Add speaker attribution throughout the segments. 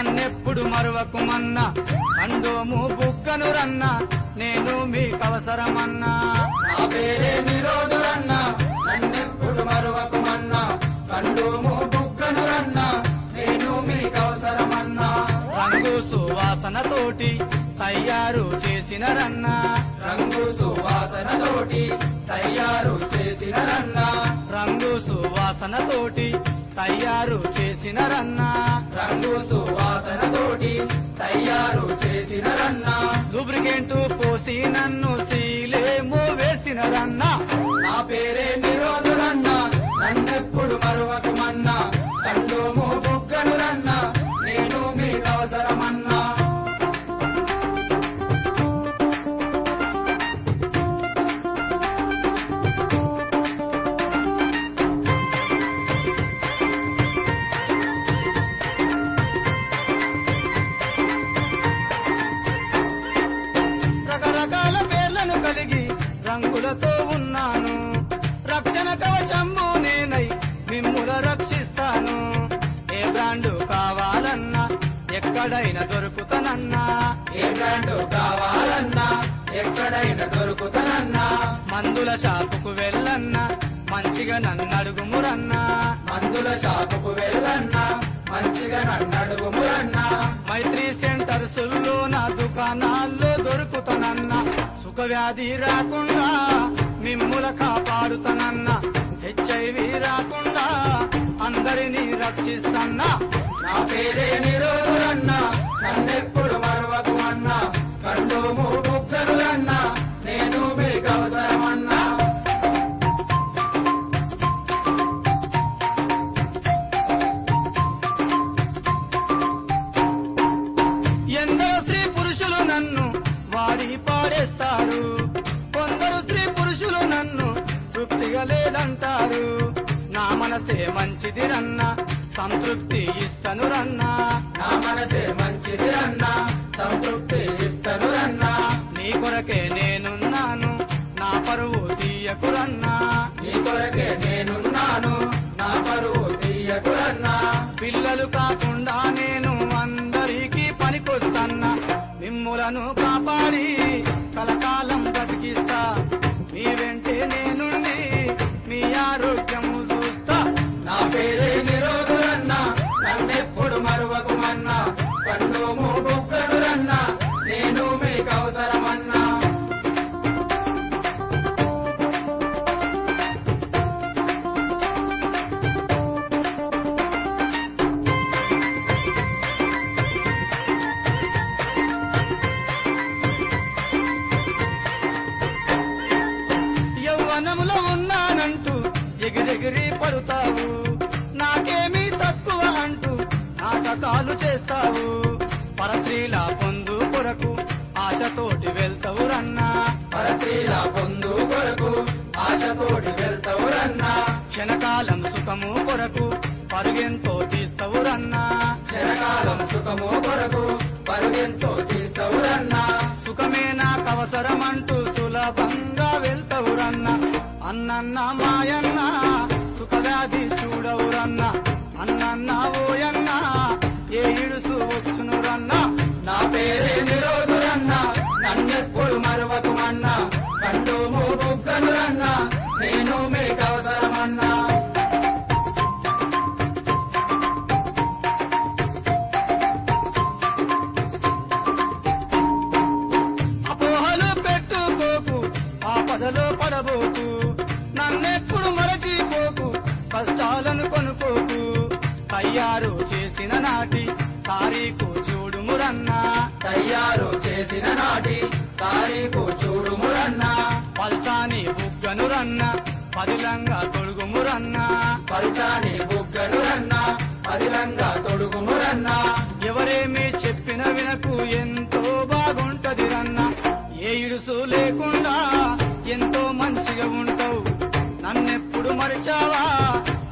Speaker 1: నన్నెప్పుడు మరువకుమన్నా కండోము బుగ్గను రన్నా నేను మీకవసరమన్నా
Speaker 2: నా పేరే నిరోధురన్నా నన్నెప్పుడు మరువకుమన్నా కండోము బుగ్గను రన్నా నేను మీకవసరమన్నా
Speaker 1: రంగు సువాసనతోటి తయారు చేసిన రన్నా
Speaker 2: రంగు సువాసనతోటి తయారు చేసిన రన్నా
Speaker 1: రంగు సువాసనతోటి తయారు చేసిన రన్నా
Speaker 2: రంగు సువాసనతోటి తయారు చేసిన రన్నా
Speaker 1: లూబ్రికెంట్ పోసి నన్ను సీలేమో వేసిన రన్నా
Speaker 2: నా పేరే నిరోధురన్నా నన్నెప్పుడు మరువకుమన్నా కండోము బుగ్గను రన్నా నేను మీకవసరమన్నా
Speaker 1: రకరకాల పేర్లను కలిగి రంగులతో ఉన్నాను రక్షణ కవచంబు నేనై మిమ్ముల రక్షిస్తాను ఏ బ్రాండు కావాలన్నా ఎక్కడైనా దొరుకుతానన్నా
Speaker 2: ఏ బ్రాండు కావాలన్నా ఎక్కడైనా దొరుకుతానన్నా
Speaker 1: మందుల షాపుకు వెళ్ళన్నా మంచిగా నన్నడుగుమురన్నా
Speaker 2: మందుల షాపుకు వెళ్ళన్నా మంచిగా నన్నడుగుమురన్నా
Speaker 1: మైత్రి సెంటర్సుల్లో నా దుకాణాల్లో దొరుకుతానన్నా సుఖవ్యాధి రాకుండా మిమ్ముల కాపాడుతానన్నా హెచ్ఐవి రాకుండా అందరినీ రక్షిస్తన్నా
Speaker 2: నా పేరే నిరోధురన్నా నన్నెప్పుడు మరవకుమన్నా కండోము బుగ్గను రన్నా నేను మీకవసరమన్నా
Speaker 1: ఎందరో స్త్రీ పురుషులు నన్ను వాడి పాడేస్తారు కొందరు స్త్రీ పురుషులు నన్ను తృప్తిగా లేదంటారు నా మనసే మంచిది రన్నా సంతృప్తి ఇస్తను రన్నా
Speaker 2: నా మనసే మంచిది రన్నా సంతృప్తి ఇస్తను రన్నా
Speaker 1: నీ కొరకే నేనున్నాను నా పరువు తీయకురన్నా
Speaker 2: నీ కొరకే నేనున్నాను నా పరువు తీయకురన్నా
Speaker 1: పిల్లలు కాకుండా నేను అందరికీ పనికొస్తన్నా మిమ్ములను కాపాడి కలకాలం బ్రతికిస్తా మీ వెంటే నేనుండి మీ ఆరోగ్యము చూస్తా
Speaker 2: నా పేరే నిరోధురన్నా నన్నెప్పుడు మరువకుమన్నా కండోము బుగ్గను రన్నా నేను మీకవసరమన్నా
Speaker 1: యవ్వనములో ఉన్నానంటూ ఎగిరెగిరి పడుతావు నాకేమీ తక్కువ అంటూ నాటకాలు చేస్తావు పరస్త్రీల పొందు కొరకు ఆశతోటి వెళ్తావు రన్నా
Speaker 2: పరస్త్రీల పొందు కొరకు ఆశతోటి వెళ్తావు రన్నా
Speaker 1: క్షణకాలం సుఖము కొరకు పరుగెంతో తీస్తావు రన్నా
Speaker 2: క్షణకాలం సుఖము కొరకు పరుగెంతో తీస్తావు రన్నా
Speaker 1: సుఖమే నాకవసరమంటూ సులభంగా వెళ్తావు రన్నా అన్నన్న మాయన్న సుఖవ్యాధి చూడవు రన్నా అన్నన్న ఓయన్నా ఏ ఇడుసు వచ్చును రన్నా
Speaker 2: నా పేరే నిరోధురన్నా నన్నెప్పుడు మరువకుమన్నా కండోము బుగ్గను రన్నా నేను మీకవసరమన్నా
Speaker 1: అపోహలు పెట్టుకోకు ఆపదలో పడబోకు నన్నెప్పుడు మరచిపోకు కష్టాలను కొనుకోకు తయారు చేసిన నాటి తారీఖు చూడుమురన్నా
Speaker 2: తయారు చేసిన నాటి తారీఖు చూడుమురన్నా
Speaker 1: పల్సాని బుగ్గను రన్నా పదిలంగా తొడుగుమురన్నా
Speaker 2: పల్సాని బుగ్గను రన్నా పదిలంగా తొడుగుమురన్నా
Speaker 1: ఎవరేమీ చెప్పిన వినకు ఎంతో బాగుంటది రన్నా ఏ ఇడుసు లేకుండా ఎంతో మంచిగా ఉంటావు నన్నెప్పుడు మరిచావా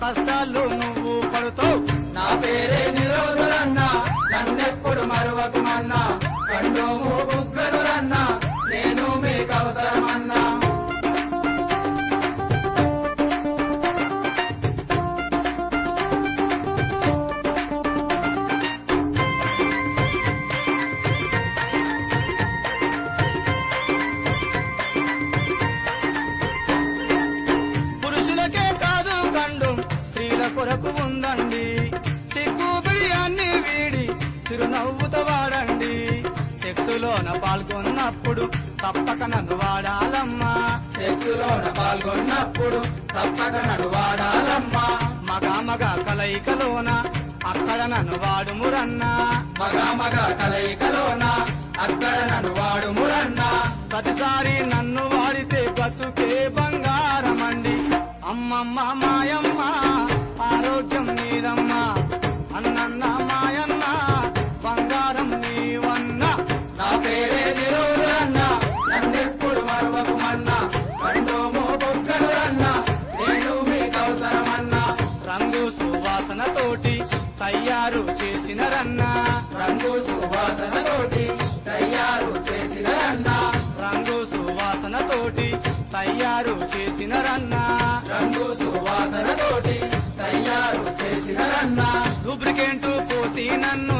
Speaker 1: కష్టాల్లో నువ్వు పడుతావు
Speaker 2: నా పేరే నిరోధురన్నా నన్నెప్పుడు మరువకుమన్నా కండోము బుగ్గను రన్నా నేను మీకవసరమన్నా
Speaker 1: చిరునవ్వుతో వాడండి సెక్సులోన పాల్గొన్నప్పుడు తప్పక నన్ను వాడాలమ్మా
Speaker 2: సెక్సులోన పాల్గొన్నప్పుడు తప్పక నన్ను వాడాలమ్మా
Speaker 1: మగ కలయికలోన అక్కడ నన్ను వాడుమురన్నా
Speaker 2: మగ కలయికలోన అక్కడ నన్ను వాడుమురన్నా
Speaker 1: ప్రతిసారి నన్ను వాడితే బతుకే బంగారమండి అమ్మమ్మ మాయమ్మ ఆరోగ్యం నీదమ్మా అన్నన్న మాయన్న బంగారం నీవన్నా
Speaker 2: నా పేరే నిరోధన్నా నన్నెప్పుడు మరవకుమన్నా కండోమో బొక్కలు అన్నా నేను మీకు అవసరమన్నా
Speaker 1: రంగు సువాసనతోటి తయారు చేసిన రన్నా
Speaker 2: రంగు సువాసనతోటి తయారు చేసిన రన్నా
Speaker 1: రంగు సువాసనతోటి తయారు చేసిన రన్నా
Speaker 2: రంగు సువాసనతోటి తయారు చేసిన రన్నా
Speaker 1: లూబ్రికెంట్ పోసి నన్ను